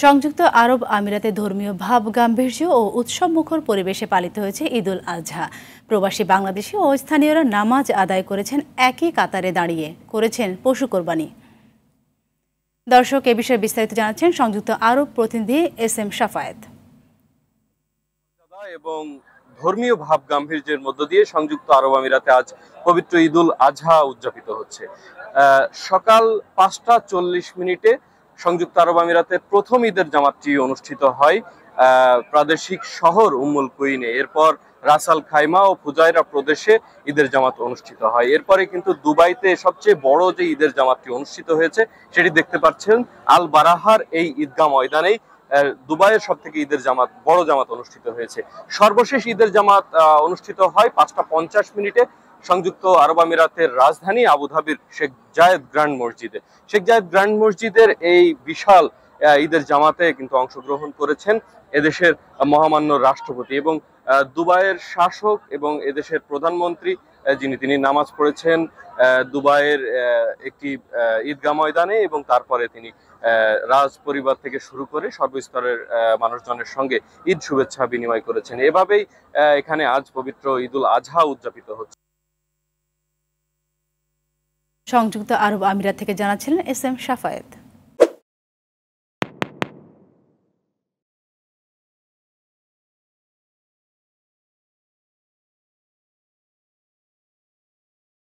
সংযুক্ত আরব আমিরাতে ধর্মীয় ভাব গাম্ভীর্য ও উৎসবমুখর পরিবেশে পালিত হয়েছে ঈদুল আজহা। প্রবাসী বাংলাদেশি ও স্থানীয়রা নামাজ আদায় করেছেন একই কাতারে দাঁড়িয়ে, করেছেন পশু কোরবানি। দর্শক, এ বিষয়ে বিস্তারিত জানাচ্ছেন সংযুক্ত আরব প্রতিনিধি SM শাফায়েত। এবং ধর্মীয় ভাব গাম্ভীর্যের মধ্য দিয়ে সংযুক্ত আরব আমিরাতে আজ পবিত্র ঈদুল আজহা উদযাপিত হচ্ছে। সকাল 5টা 40 মিনিটে সংযুক্ত আরব আমিরাতের প্রথম ঈদের জামাতটি অনুষ্ঠিত হয় প্রাদেশিক শহর উম্মুল কুইনে। এরপর রাস আল খাইমা ও ফুজাইরা প্রদেশে ঈদের জামাত অনুষ্ঠিত হয়। এরপরে কিন্তু দুবাইতে সবচেয়ে বড় যে ঈদের জামাতটি অনুষ্ঠিত হয়েছে সেটি দেখতে পাচ্ছেন আল বারাহার এই ঈদগাহ ময়দানেই। দুবাইয়ের সব থেকে ঈদের জামাত বড় জামাত অনুষ্ঠিত হয়েছে। সর্বশেষ ঈদের জামাত অনুষ্ঠিত হয় 5টা 50 মিনিটে সংযুক্ত আরব আমিরাতের রাজধানী আবুধাবির শেখ জায়েদ গ্র্যান্ড মসজিদে। শেখ জায়েদ গ্র্যান্ড মসজিদের এই বিশাল ঈদের জামাতে কিন্তু অংশগ্রহণ করেছেন এদেশের মহামান্য রাষ্ট্রপতি এবং দুবাইয়ের শাসক এবং এদেশের প্রধানমন্ত্রী, তিনি নামাজ পড়েছেন দুবাইয়ের একটি ঈদগাহ ময়দানে এবং তারপরে তিনি রাজ পরিবার থেকে শুরু করে সর্বস্তরের মানুষজনের সঙ্গে ঈদ শুভেচ্ছা বিনিময় করেছেন। এভাবেই এখানে আজ পবিত্র ঈদুল আজহা উদযাপিত হচ্ছে। সংযুক্ত আরব আমিরাত থেকে জানাচ্ছিলেন SM শাফায়েত।